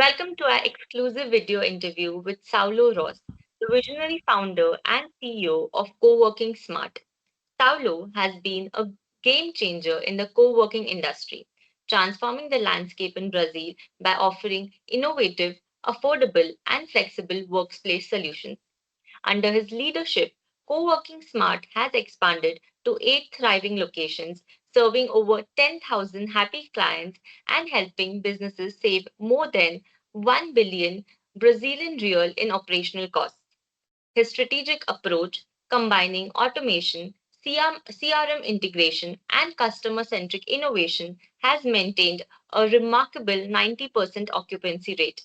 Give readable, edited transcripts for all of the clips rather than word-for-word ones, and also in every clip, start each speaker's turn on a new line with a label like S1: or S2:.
S1: Welcome to our exclusive video interview with Saulo da Rós, the visionary founder and CEO of Coworking Smart. Saulo has been a game changer in the co-working industry, transforming the landscape in Brazil by offering innovative, affordable, and flexible workplace solutions. Under his leadership, Co-working Smart has expanded to 8 thriving locations, serving over 10,000 happy clients and helping businesses save more than 1 billion Brazilian real in operational costs. His strategic approach, combining automation, CRM integration, and customer centric innovation, has maintained a remarkable 90% occupancy rate.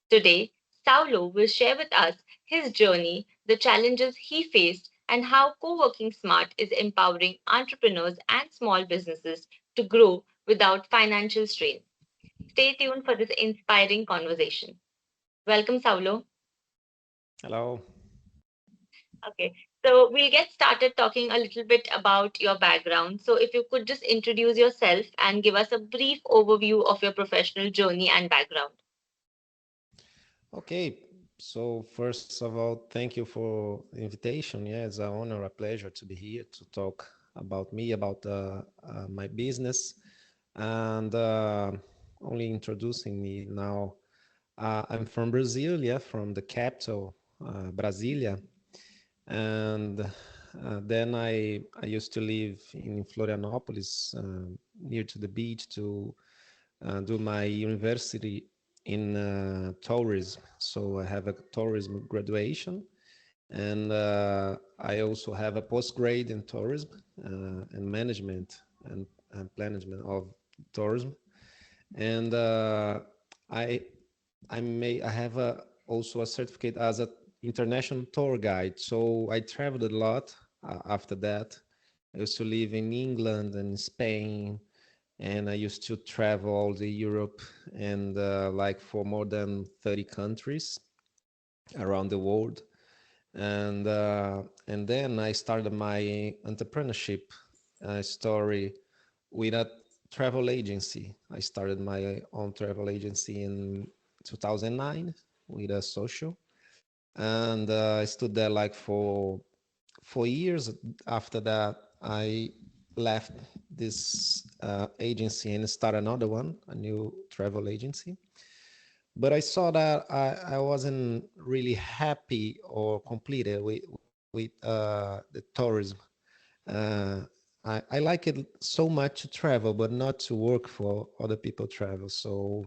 S1: Today, Saulo will share with us his journey, the challenges he faced, and how Co-working Smart is empowering entrepreneurs and small businesses to grow without financial strain. Stay tuned for this inspiring conversation. Welcome, Saulo.
S2: Hello.
S1: Okay, so we'll get started talking a little bit about your background. So, if you could just introduce yourself and give us a brief overview of your professional journey and background.
S2: Okay. So first of all, thank you for the invitation. Yeah, it's an honor, a pleasure to be here to talk about me, about my business, and only introducing me now. I'm from Brazil, yeah, from the capital, Brasilia, and then I used to live in Florianopolis, near to the beach, to do my university in tourism. So I have a tourism graduation, and I also have a postgrad in tourism and management and management of tourism. And I I have also a certificate as an international tour guide. So I traveled a lot after that. I used to live in England and Spain, and I used to travel all the Europe and like for more than 30 countries around the world. And then I started my entrepreneurship story with a travel agency. I started my own travel agency in 2009 with a social, and I stood there like for 4 years. After that, I left this agency and started another one, a new travel agency. But I saw that I wasn't really happy or completed with the tourism. Uh, I like it so much to travel, but not to work for other people travel. So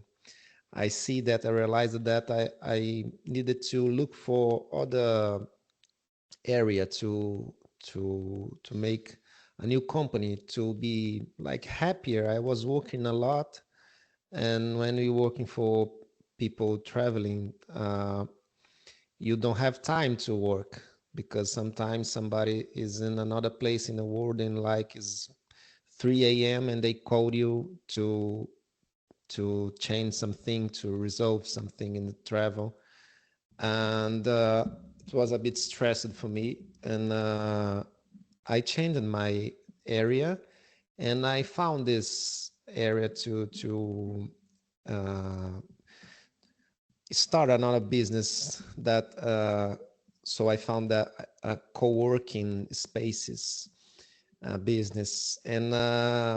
S2: I see that I realized that I needed to look for other area to make a new company to be like happier. I was working a lot, and when you're working for people traveling, you don't have time to work because sometimes somebody is in another place in the world and like is 3 a.m. and they call you to change something, to resolve something in the travel. And it was a bit stressed for me, and I changed my area, and I found this area to uh, start another business that so I found that a co-working spaces business, and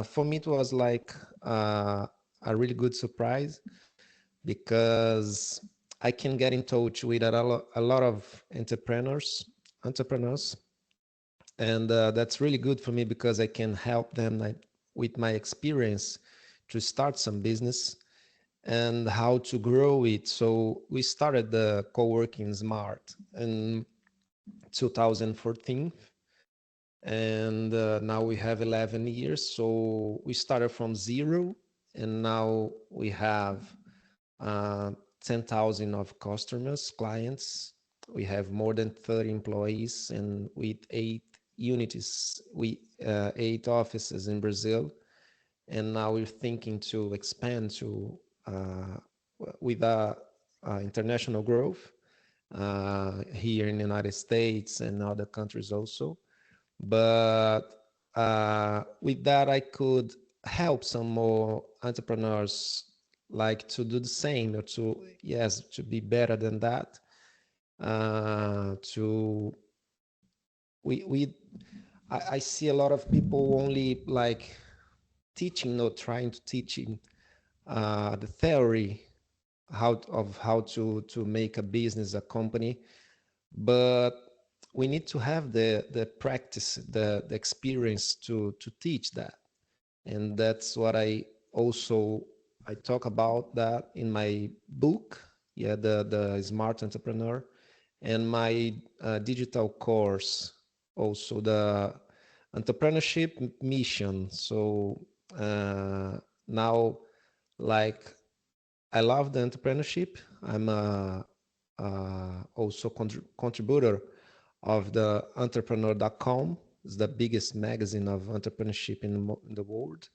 S2: for me it was like a really good surprise because I can get in touch with a lot of entrepreneurs, and that's really good for me because I can help them like, with my experience to start some business and how to grow it. So we started the co-working smart in 2014, and now we have 11 years. So we started from zero, and now we have uh, 10,000 of customers, clients. We have more than 30 employees, and with 8 units, we 8 offices in Brazil. And now we're thinking to expand to with international growth here in the United States and other countries also. But with that, I could help some more entrepreneurs like to do the same, or to, yes, to be better than that. To we I see a lot of people only like teaching or trying to teaching the theory how to make a business, a company, but we need to have the practice, the experience to teach that. And that's what I talk about that in my book, yeah, the Smart Entrepreneur, and my digital course, also the entrepreneurship mission. So now, like, I love the entrepreneurship. I'm also contributor of the entrepreneur.com. It's the biggest magazine of entrepreneurship in the world.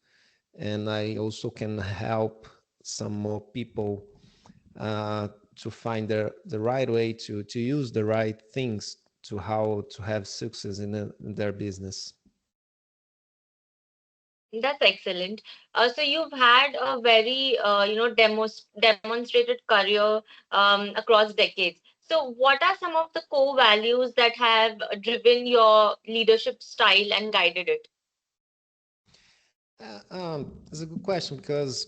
S2: And I also can help some more people to find the right way to use the right things to how to have success in their business.
S1: That's excellent. So you've had a very, demonstrated career across decades. So what are some of the core values that have driven your leadership style and guided it?
S2: It's a good question because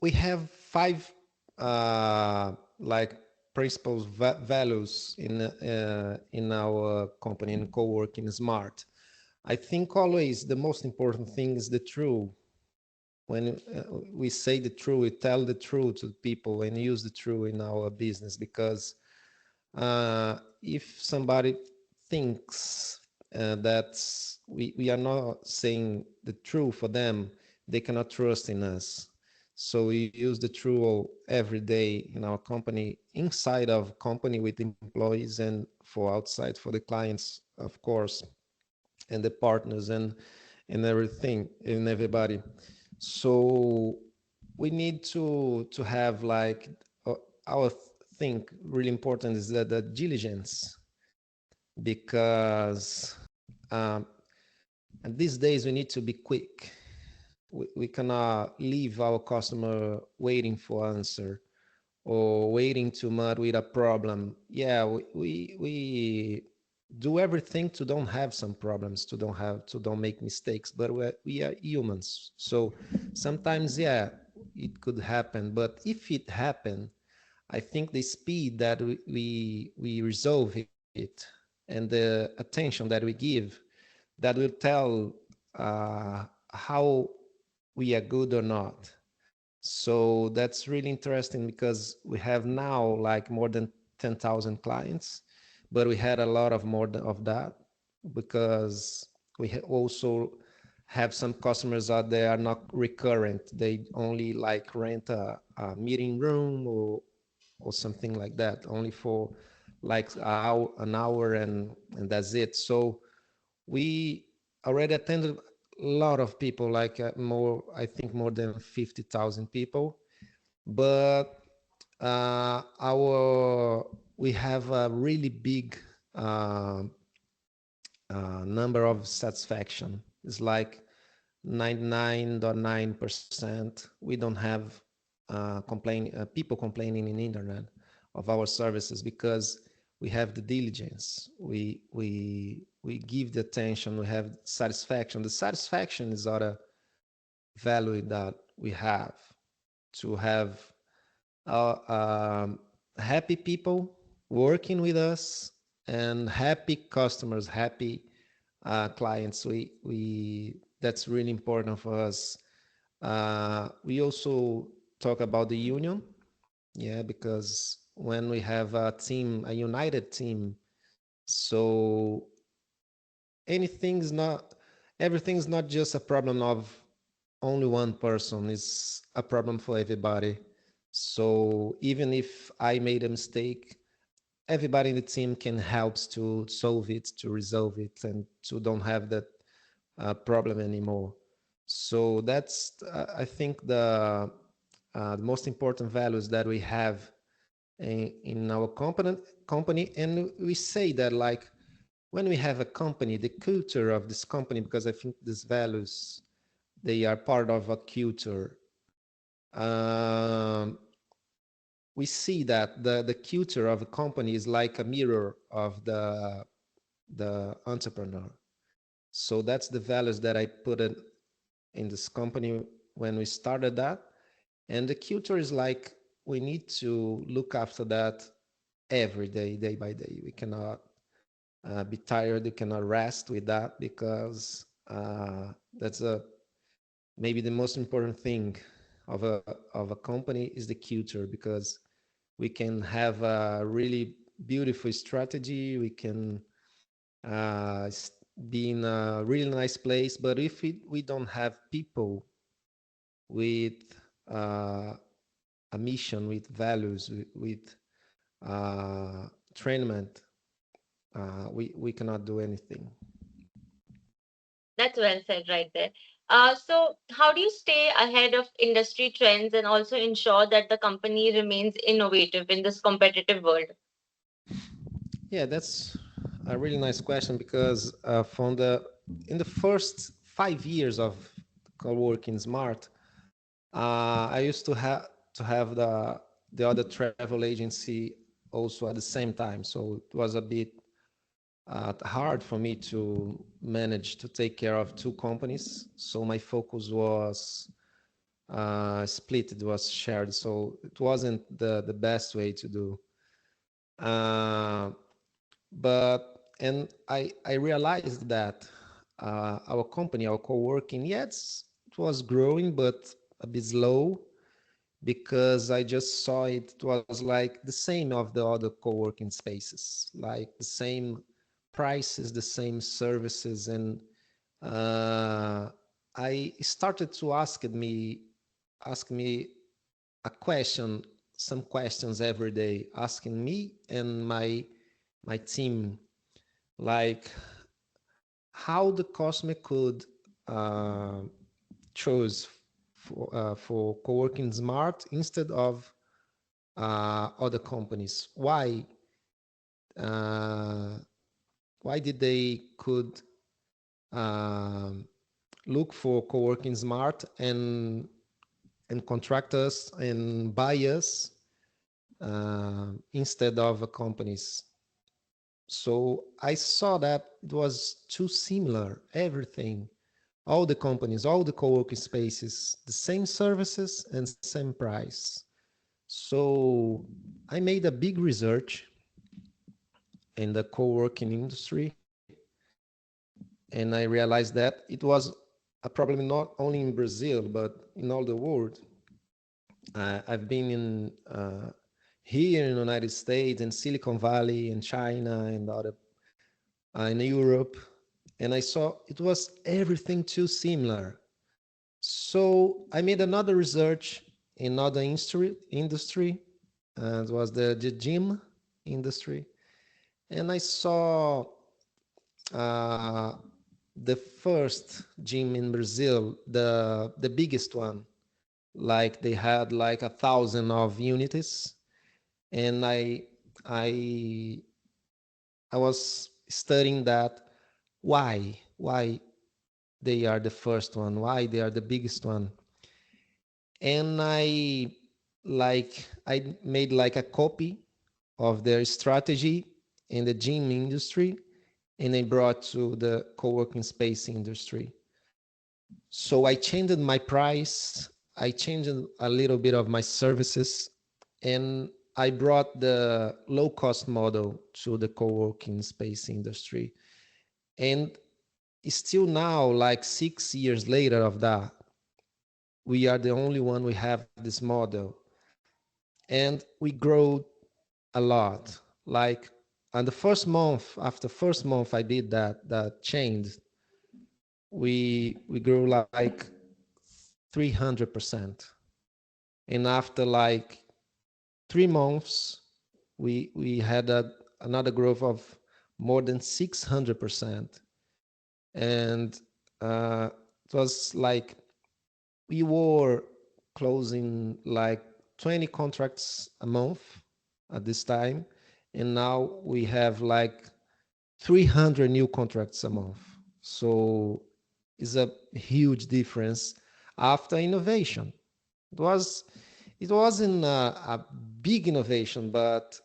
S2: we have five like principles, values in our company in co-working smart. I think always the most important thing is the truth. When we say the truth, we tell the truth to people and use the truth in our business, because if somebody thinks that we are not saying the truth for them, they cannot trust in us. So we use the truth every day in our company, inside of company with employees, and for outside for the clients, of course, and the partners, and everything and everybody. So we need to have like our thing really important is that the diligence, because um, and these days we need to be quick. We cannot leave our customer waiting for answer, or waiting too much with a problem. Yeah, we do everything to don't have some problems, to don't make mistakes, but we are humans. So sometimes, yeah, it could happen. But if it happened, I think the speed that we resolve it, and the attention that we give, that will tell how we are good or not. So that's really interesting, because we have now like more than 10,000 clients, but we had a lot of more of that, because we also have some customers out there are not recurrent. They only like rent a meeting room, or something like that, only for like an hour, and that's it. So we already attended a lot of people, like more, I think more than 50,000 people. But our we have a really big uh, number of satisfaction. It's like 99.9%. We don't have people complaining in internet of our services, because we have the diligence. We give the attention. We have satisfaction. The satisfaction is other value that we have, to have happy people working with us, and happy customers, happy clients. We That's really important for us. We also talk about the union, yeah, because when we have a team, a united team, so anything's not everything's not just a problem of only one person, is a problem for everybody. So even if I made a mistake, everybody in the team can help to solve it, to resolve it, and to don't have that problem anymore. So that's I think the most important values that we have in our company. And we say that, like, when we have a company, the culture of this company, because I think these values, they are part of a culture. um, we see that the culture of a company is like a mirror of the entrepreneur. So that's the values that I put in this company when we started that. And the culture is like we need to look after that every day, day by day. We cannot be tired. You cannot rest with that because that's maybe the most important thing of a company is the culture, because we can have a really beautiful strategy. We can uh, be in a really nice place, but if we don't have people with uh, a mission, with values, with trainment, we cannot do anything.
S1: That's well said right there. So, how do you stay ahead of industry trends and also ensure that the company remains innovative in this competitive world?
S2: Yeah, that's a really nice question, because from the in the first 5 years of co-working smart, I used to have the other travel agency also at the same time, so it was a bit hard for me to manage to take care of two companies. So my focus was split; it was shared, so it wasn't the best way to do. Uh, but and I realized that our company, our co-working, yes, it was growing, but a bit slow, because I just saw it was like the same of the other co-working spaces, like the same prices, the same services. And uh, I started to ask me a question, some questions every day, asking me and my team, like how the customer could uh, choose for co-working smart instead of other companies. Uh, why did they could um, look for co-working smart and contract us and buy us instead of companies? So I saw that it was too similar, everything, all the companies, all the co-working spaces, the same services and same price. So I made a big research in the co-working industry, and I realized that it was a problem not only in Brazil but in all the world. I've been in here in the United States and Silicon Valley and China and other in Europe, and I saw it was everything too similar. So I made another research in another industry, and it was the gym industry, and I saw uh, the first gym in Brazil, the biggest one. Like they had like 1,000 of units, and I I was studying that why they are the first one, why they are the biggest one, and I made like a copy of their strategy in the gym industry, and I brought to the co-working space industry. So I changed my price, I changed a little bit of my services, and I brought the low cost model to the co-working space industry. And still now, like 6 years later of that, we are the only one we have this model. And we grow a lot. Like on the first month, after first month I did that change, we grew like 300%. And after like 3 months, we had another growth of more than 600%. And it was like we were closing like 20 contracts a month at this time, and now we have like 300 new contracts a month. So it's a huge difference after innovation. It was it wasn't a big innovation, but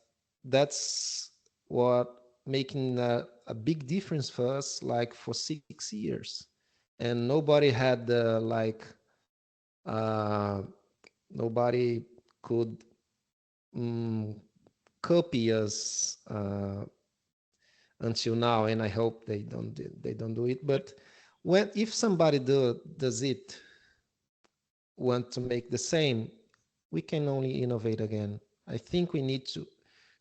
S2: that's what making a big difference for us, like for 6 years, and nobody had uh, nobody could um, copy us until now, and I hope they don't do it. But when if somebody does it, want to make the same, we can only innovate again. I think we need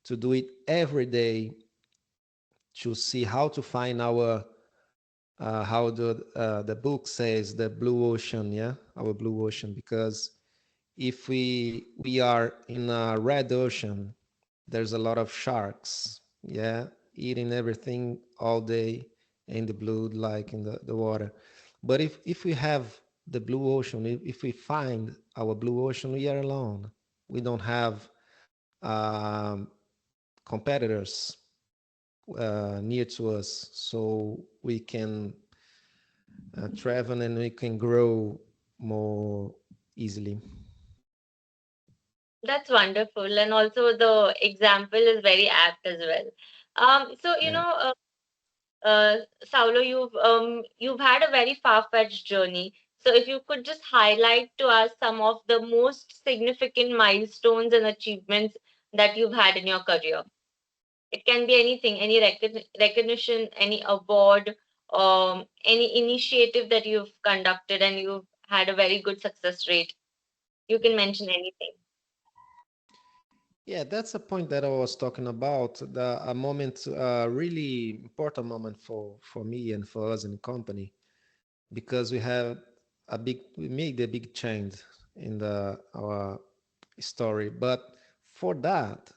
S2: to do it every day to see how to find our how the book says, the blue ocean, yeah, our blue ocean. Because if we are in a red ocean, there's a lot of sharks, yeah, eating everything all day in the blue, like in the water. But if we have the blue ocean, if we find our blue ocean, we are alone. We don't have um, competitors near to us, so we can travel and we can grow more easily.
S1: That's wonderful. And also the example is very apt as well. So you
S2: Yeah.
S1: know, Saulo, you've had a very far-fetched journey. So if you could just highlight to us some of the most significant milestones and achievements that you've had in your career. It can be anything, any recognition, any award, any initiative that you've conducted and you've had a very good success rate. You can mention anything.
S2: Yeah, that's a point that I was talking about. A moment, really important moment for me and for us in the company, because we made a big change in the our story. But for that,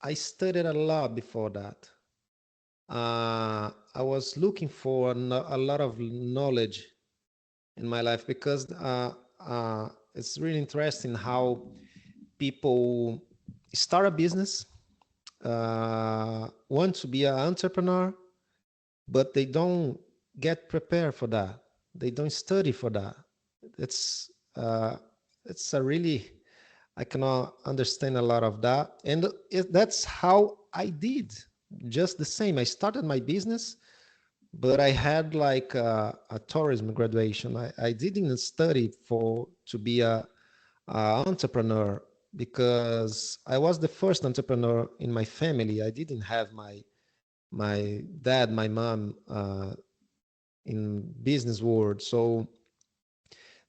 S2: I studied a lot before that. I was looking for a lot of knowledge in my life, because it's really interesting how people start a business, want to be an entrepreneur, but they don't get prepared for that. They don't study for that. It's uh, it's a really, I cannot understand a lot of that, and that's how I did. Just the same. I started my business, but I had like a tourism graduation. I didn't study for to be a entrepreneur, because I was the first entrepreneur in my family. I didn't have my dad, my mom in business world. So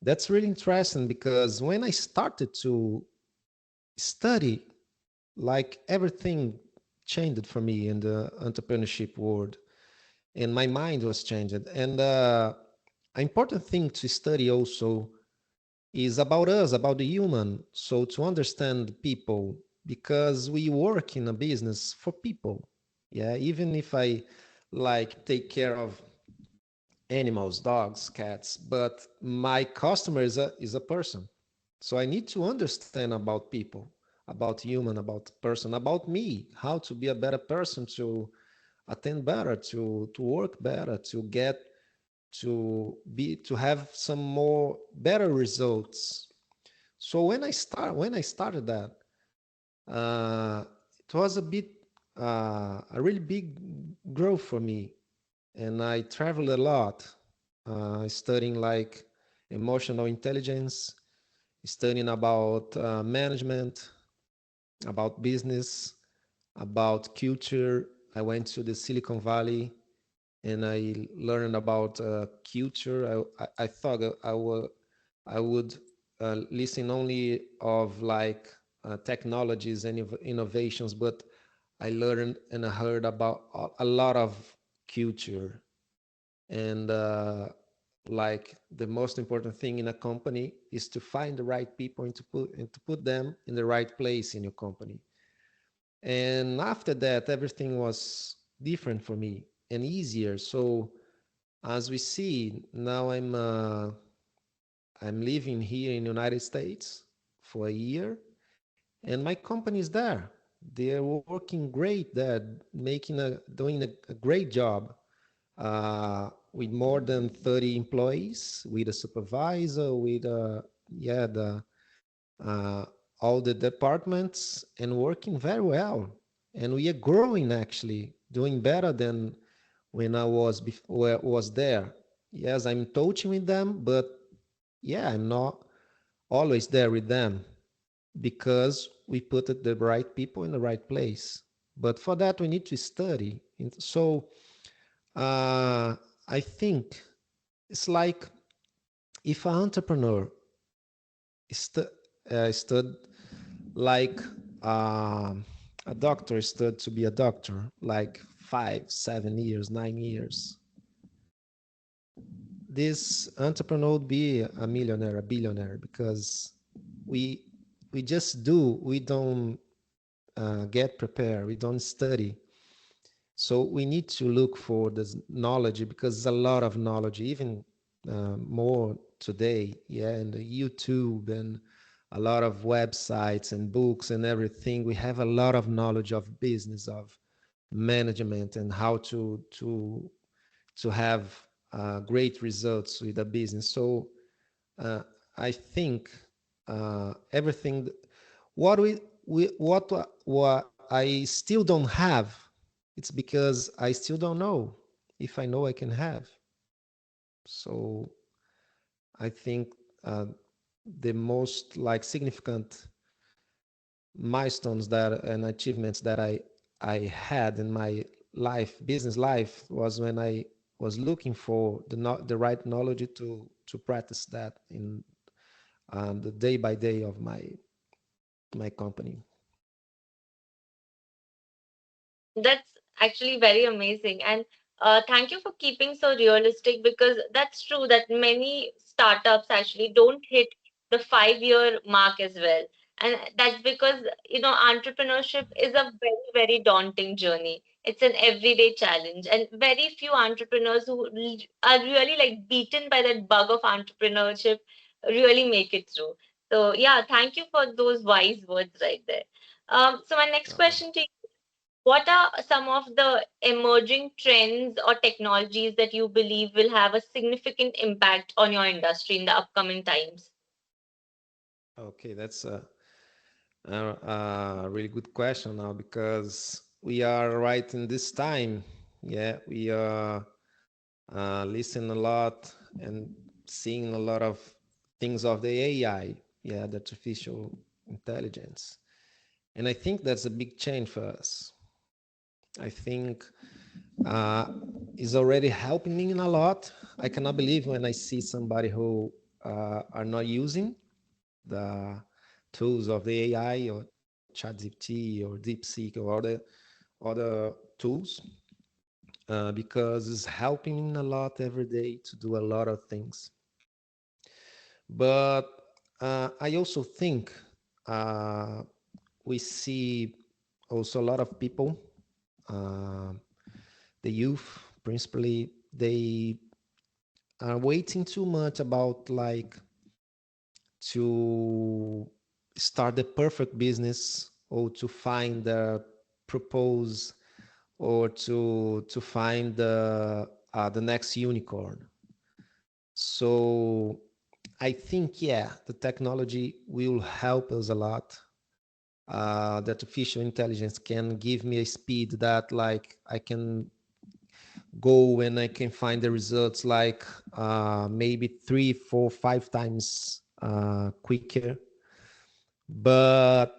S2: that's really interesting, because when I started to study, like everything changed for me in the entrepreneurship world, and my mind was changed. And an important thing to study also is about us, about the human. So to understand people, because we work in a business for people. Yeah, even if I like take care of animals, dogs, cats, but my customer is a person. So I need to understand about people, about human, about person, about me, how to be a better person, to attend better, to work better, to get to have some more better results. So when I started that, uh, it was a really big growth for me, and I traveled a lot, studying like emotional intelligence, studying about management, about business, about culture. I went to the Silicon Valley and I learned about culture. I thought I would listen only of like technologies and innovations, but I learned and I heard about a lot of culture. And like the most important thing in a company is to find the right people and to put them in the right place in your company. And after that, everything was different for me and easier. So as we see now, I'm living here in the United States for a year, and my company is there. They're working great there, doing a great job, with more than 30 employees, with a supervisor, with yeah, uh, all the departments and working very well. And we are growing, actually, doing better than when I was there. Yes, I'm touching with them, but yeah, I'm not always there with them because we put the right people in the right place. But for that, we need to study. So I think it's like if an entrepreneur stu- stood like um, a doctor stood to be a doctor, like 5, 7 years, 9 years, this entrepreneur would be a millionaire, a billionaire, because we we just do. We don't get prepared. We don't study. So we need to look for this knowledge because there's a lot of knowledge, even more today. Yeah, and the YouTube and a lot of websites and books and everything. We have a lot of knowledge of business, of management, and how to have great results with a business. So uh, I think everything what what I still don't have, it's because I still don't know. If I know, I can have. So I think the most like significant milestones that and achievements that I had in my life, business life, was when I was looking for the right knowledge to practice that in the day by day of my company.
S1: That's actually very amazing. And thank you for keeping so realistic, because that's true that many startups actually don't hit the 5 year mark as well. And that's because, entrepreneurship is a very, very daunting journey. It's an everyday challenge. And very few entrepreneurs who are really like beaten by that bug of entrepreneurship really make it through. So, yeah, thank you for those wise words right there. So, my next question to you: what are some of the emerging trends or technologies that you believe will have a significant impact on your industry in the upcoming times?
S2: Okay, that's a really good question now because we are right in this time. Yeah, we are listening a lot and seeing a lot of things of the AI, yeah, the artificial intelligence. And I think that's a big change for us. I think uh, is already helping me in a lot. I cannot believe when I see somebody who are not using the tools of the AI or ChatGPT or DeepSeek or other tools because it's helping me a lot every day to do a lot of things. But I also think uh, we see also a lot of people, uh, the youth principally, they are waiting too much about like to start the perfect business or to find the propose or to find the next unicorn. So I think, yeah, the technology will help us a lot. The artificial intelligence can give me a speed that like I can go and I can find the results like maybe 3, 4, 5 times quicker. But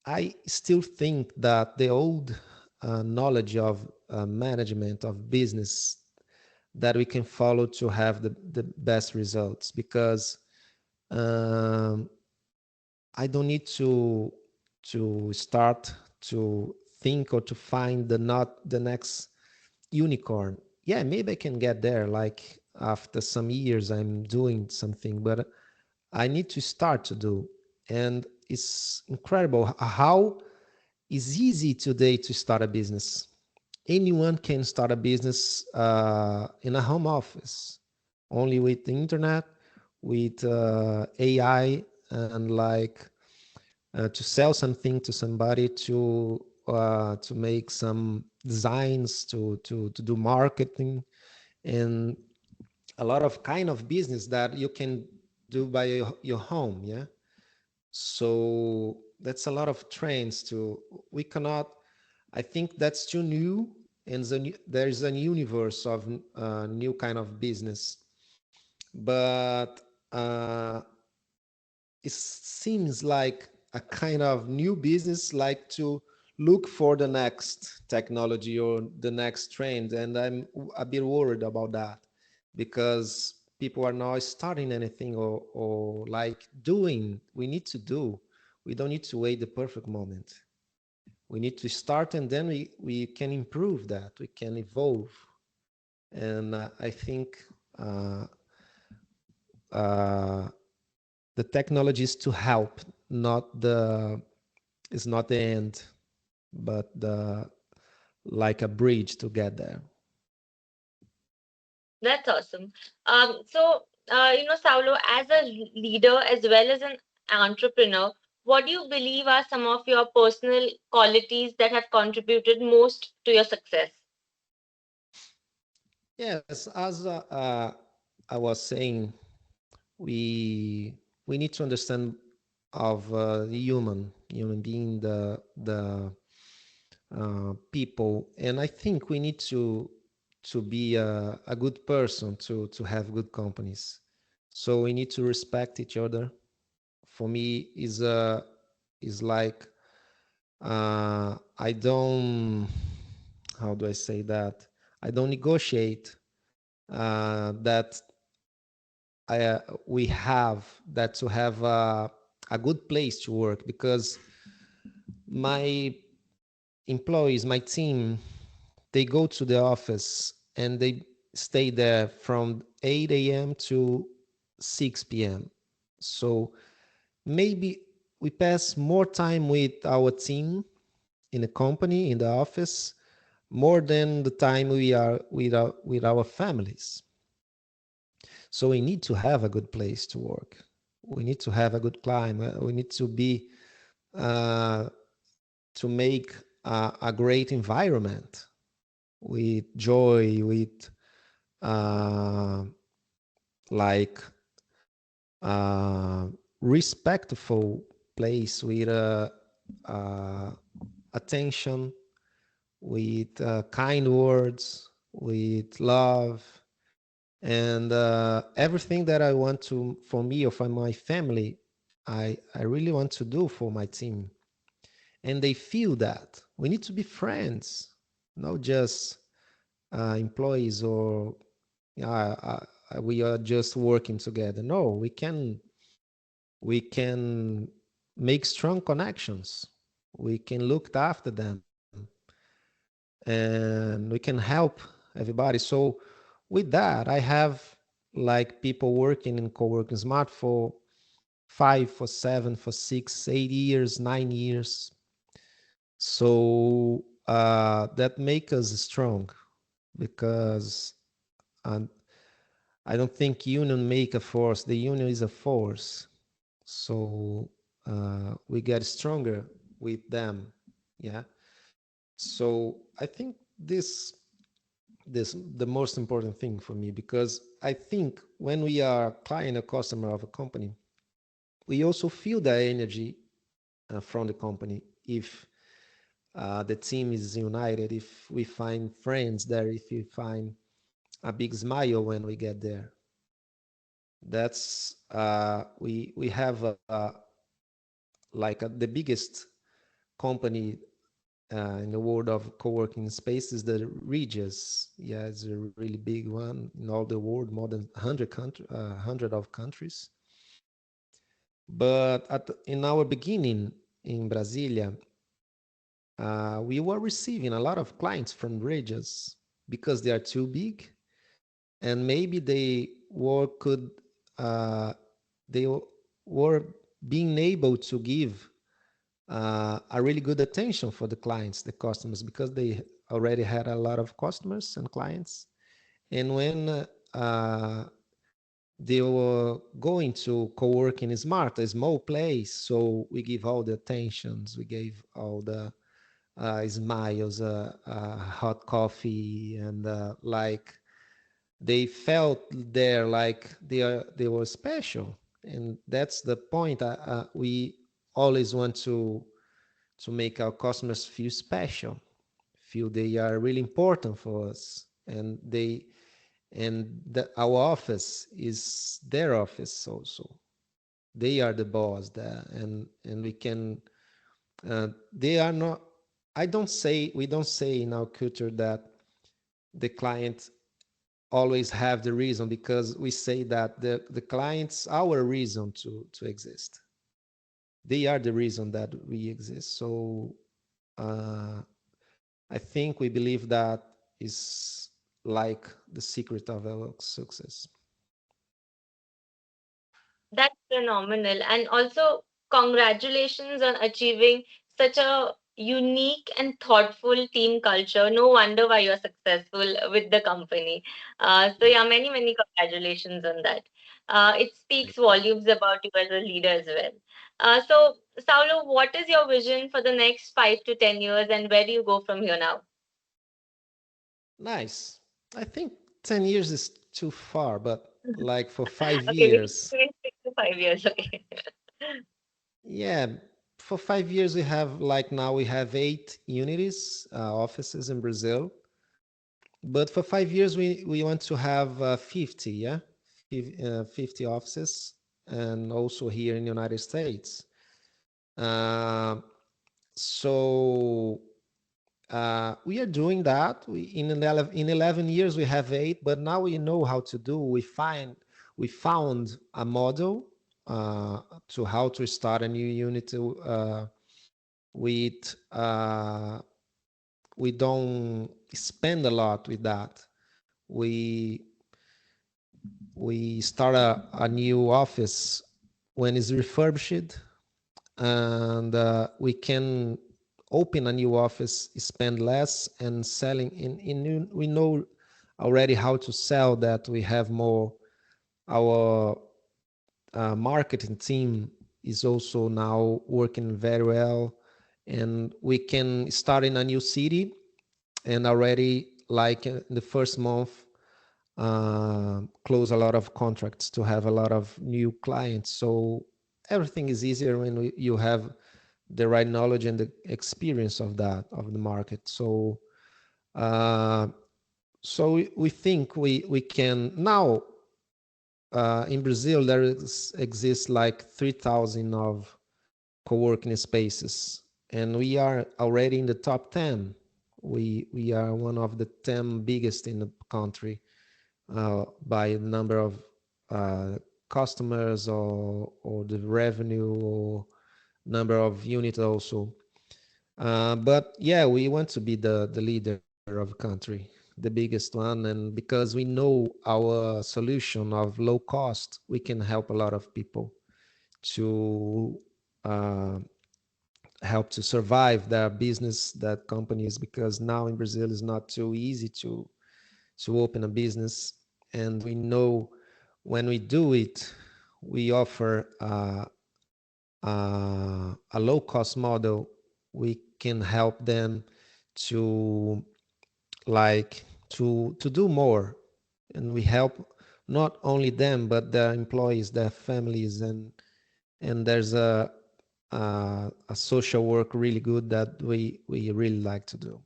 S2: I still think that the old knowledge of management of business that we can follow to have the best results because um, I don't need to start to think or to find the not the next unicorn. Yeah, maybe I can get there like after some years I'm doing something, but I need to start to do. And it's incredible how it's easy today to start a business. Anyone can start a business in a home office, only with the internet, with AI, and like to sell something to somebody, to make some designs, to do marketing, and a lot of kind of business that you can do by your home. Yeah, So that's a lot of trends to we cannot. I think that's too new, and there's a universe of new kind of business, but it seems like a kind of new business, like to look for the next technology or the next trend, and I'm a bit worried about that because people are not starting anything or like doing. We need to do. We don't need to wait the perfect moment. We need to start, and then we can improve that. We can evolve, and I think uh, uh, the technology is to help, not the is not the end, but the like a bridge to get there.
S1: That's awesome. Saulo, as a leader as well as an entrepreneur, what do you believe are some of your personal qualities that have contributed most to your success?
S2: Yes, as I was saying, we we need to understand of the human being, the people, and I think we need to be a good person to have good companies. So we need to respect each other. For me, is like I don't, how do I say that? I don't negotiate that we have that to have a good place to work because my employees, my team, they go to the office and they stay there from 8 a.m. to 6 p.m. So maybe we pass more time with our team in the company, in the office, more than the time we are with our families. So we need to have a good place to work. We need to have a good climate. We need to be uh, to make a great environment with joy, with uh, like uh, respectful place with uh, attention, with kind words, with love, and everything that I want to for me or for my family, I really want to do for my team, and they feel that we need to be friends, not just employees or we are just working together. No, we can make strong connections. We can look after them, and we can help everybody. So with that, I have like people working in co-working smart for 5, for 7, for 6, 8 years, 9 years. So that make us strong because um, I don't think union make a force. The union is a force. So we get stronger with them. Yeah. So I think this the most important thing for me because I think when we are client or customer of a company, we also feel the energy from the company. If the team is united, if we find friends there, if we find a big smile when we get there, that's we have like the biggest company in the world of co-working spaces, the Regus. Yeah, it's a really big one in all the world, more than 100 of countries. But in our beginning in Brasilia, we were receiving a lot of clients from Regus because they are too big, and maybe uh, they were being able to give a really good attention for the clients, the customers, because they already had a lot of customers and clients. And when they were going to co-working smart, a small place, so we give all the attentions, we gave all the smiles, hot coffee, and like they felt there like they were special, and that's the point. We always want to make our customers feel special, feel they are really important for us, and our office is their office also. They are the boss there, and we can. They are not. I don't say we don't say in our culture that the client always have the reason, because we say that the clients our reason to exist. They are the reason that we exist. So uh, I think we believe that is like the secret of our success.
S1: That's phenomenal. And also, congratulations on achieving such a unique and thoughtful team culture. No wonder why you're successful with the company. So, yeah, many, many congratulations on that. It speaks
S2: Thank you.
S1: volumes about you as a leader as well. So, Saulo, what is your vision for the next 5 to 10 years, and where do you go from here now?
S2: Nice. I think 10 years is too far, but like for five
S1: Okay,
S2: years,
S1: we 6 to 5 years. Okay.
S2: yeah, for 5 years we have, like now we have 8 unities, offices in Brazil. But for 5 years we want to have 50, yeah, 50 offices, and also here in the United States. Uh, so we are doing that. In 11 years we have 8, but now we know how to do. We found a model uh, to how to start a new unit. With We don't spend a lot with that. We we start a new office when it's refurbished, and we can open a new office, spend less, and selling we know already how to sell that. We have more. Our marketing team is also now working very well, and we can start in a new city, and already like in the first month close a lot of contracts to have a lot of new clients. So everything is easier when you have the right knowledge and the experience of that of the market. So uh, we think we can now. In Brazil, exists like 3,000 of co-working spaces, and we are already in the top 10. We are one of the 10 biggest in the country by number of customers, or the revenue, or number of units also. But yeah, we want to be the leader of the country, the biggest one. And because we know our solution of low cost, we can help a lot of people to uh, help to survive their business, their companies, because now in Brazil it's not too easy to open a business. And we know when we do it, we offer a low cost model. We can help them to to do more, and we help not only them but their employees, their families, and there's a social work really good that we really like to do.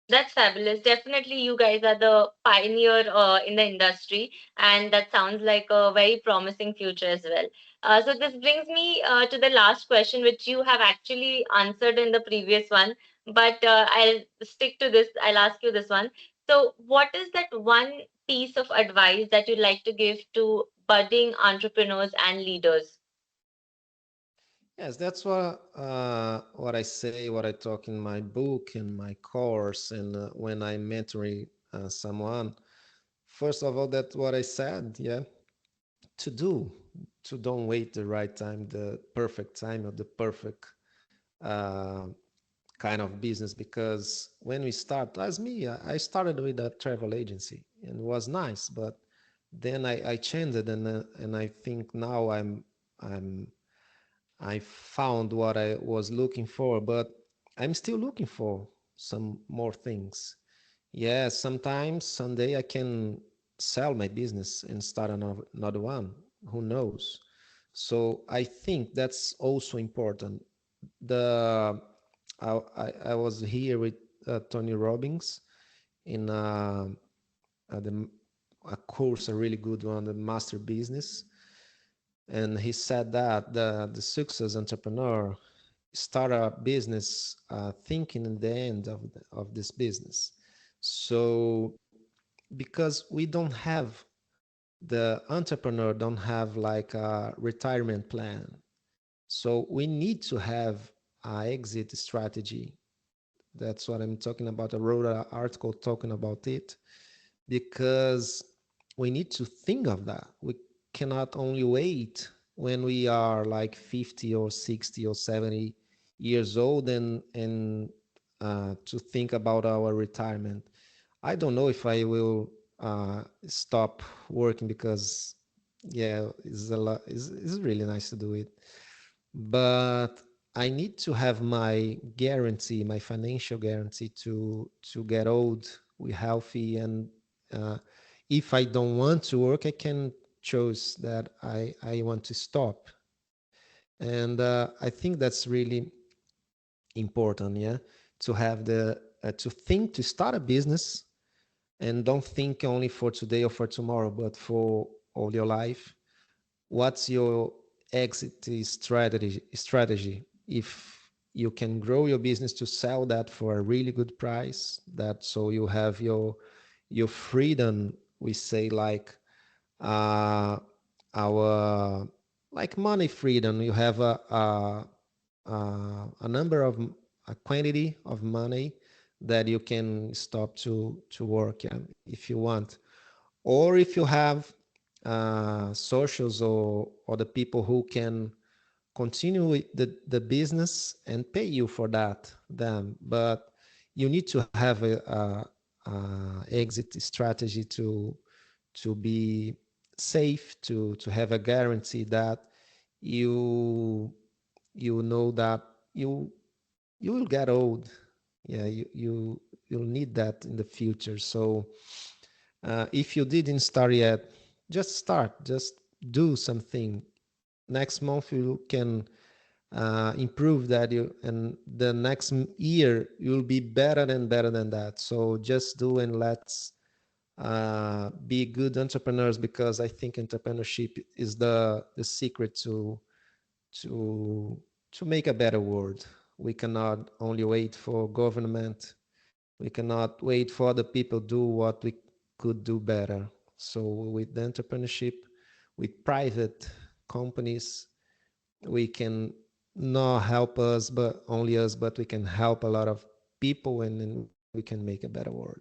S1: That's fabulous. Definitely, you guys are the pioneer in the industry, and that sounds like a very promising future as well. So, this brings me to the last question, which you have actually answered in the previous one, but I'll stick to this. I'll ask you this one. So, what is that one piece of advice that you'd like to give to budding entrepreneurs and leaders?
S2: Yes, that's what I say, what I talk in my book and my course, and when I'm mentoring someone. First of all, that's what I said. Yeah, to do, to don't wait the right time, the perfect time, or the perfect uh, kind of business. Because when we start, as me, I started with a travel agency and it was nice, but then I changed it, and I think now I'm I found what I was looking for, but I'm still looking for some more things. Yeah, sometimes someday I can sell my business and start another one. Who knows? So I think that's also important. The I was here with Tony Robbins in the, a course, a really good one, the Master Business, and he said that the success entrepreneur start a business thinking in the end of this business. So because we don't have, the entrepreneur don't have like a retirement plan, so we need to have a exit strategy. That's what I'm talking about. I wrote an article talking about it because we need to think of that. We cannot only wait when we are like 50 or 60 or 70 years old and to think about our retirement. I don't know if I will stop working because yeah, it's a lot. It's really nice to do it, but I need to have my guarantee, my financial guarantee to get old, we healthy, and uh, if I don't want to work, I can choose that I want to stop, and I think that's really important, yeah, to have the to think to start a business and don't think only for today or for tomorrow, but for all your life. What's your exit strategy if you can grow your business to sell that for a really good price, that so you have your freedom, we say, like uh our like money freedom. You have a number of a quantity of money that you can stop to work, yeah, if you want, or if you have socials or the people who can continue with the business and pay you for that, them. But you need to have a exit strategy to be safe, to have a guarantee that you you know that you you will get old. Yeah, you'll need that in the future. So if you didn't start yet, just start. Just do something. Next month you can improve that. You and the next year you'll be better than that. So just do, and let's be good entrepreneurs, because I think entrepreneurship is the secret to to make a better world. We cannot only wait for government. We cannot wait for other people do what we could do better. So with the entrepreneurship, with private companies, we can not help us, but only us, but we can help a lot of people, and then we can make a better world.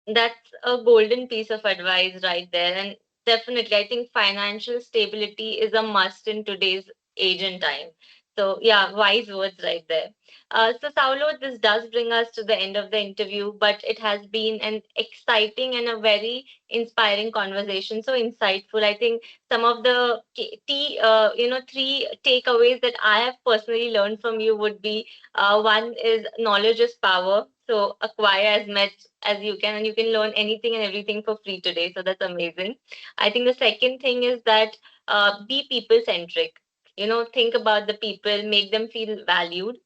S1: That's a golden piece of advice right there. And definitely, I think financial stability is a must in today's age and time. So, yeah, wise words right there. So, Saulo, this does bring us to the end of the interview, but it has been an exciting and a very inspiring conversation. So insightful. I think some of the three takeaways that I have personally learned from you would be one is knowledge is power. So acquire as much as you can, and you can learn anything and everything for free today. So that's amazing. I think the second thing is that be people centric. Think about the people, make them feel valued.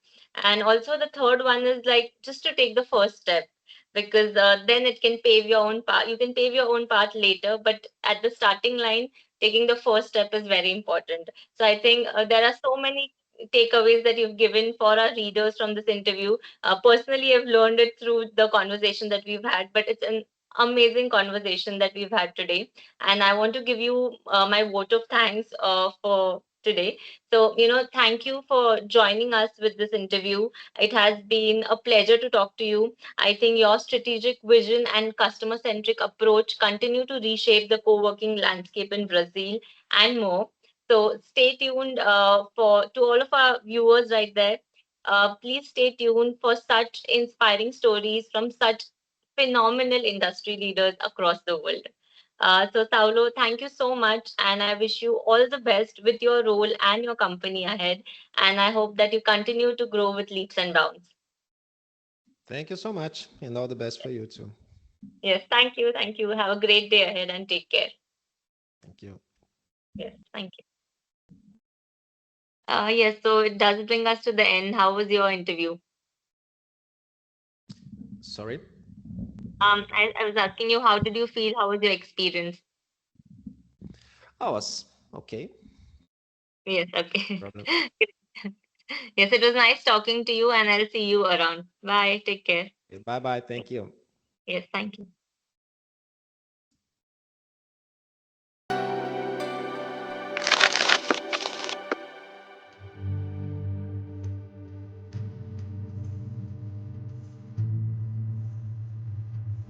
S1: And also the third one is like just to take the first step, because then it can pave your own path. You can pave your own path later, but at the starting line, taking the first step is very important. So I think there are so many takeaways that you've given for our readers from this interview. Personally, I've learned it through the conversation that we've had, but it's an amazing conversation that we've had today. And I want to give you my vote of thanks for today. So, thank you for joining us with this interview. It has been a pleasure to talk to you. I think your strategic vision and customer centric approach continue to reshape the co working landscape in Brazil and more. So stay tuned for to all of our viewers right there. Please stay tuned for such inspiring stories from such phenomenal industry leaders across the world. So, Saulo, thank you so much, and I wish you all the best with your role and your company ahead. And I hope that you continue to grow with leaps and bounds.
S2: Thank you so much, and all the best for you too.
S1: Yes, thank you. Thank you. Have a great day ahead and take care.
S2: Thank you.
S1: Yes, thank you. Yes, so it does bring us to the end. How was your interview?
S2: Sorry.
S1: I was asking you, how did you feel? How was your experience?
S2: I was okay.
S1: Yes, okay.
S2: Problem.
S1: Yes, it was nice talking to you, and I'll see you around. Bye. Take care.
S2: Bye bye. Thank you.
S1: Yes, thank you.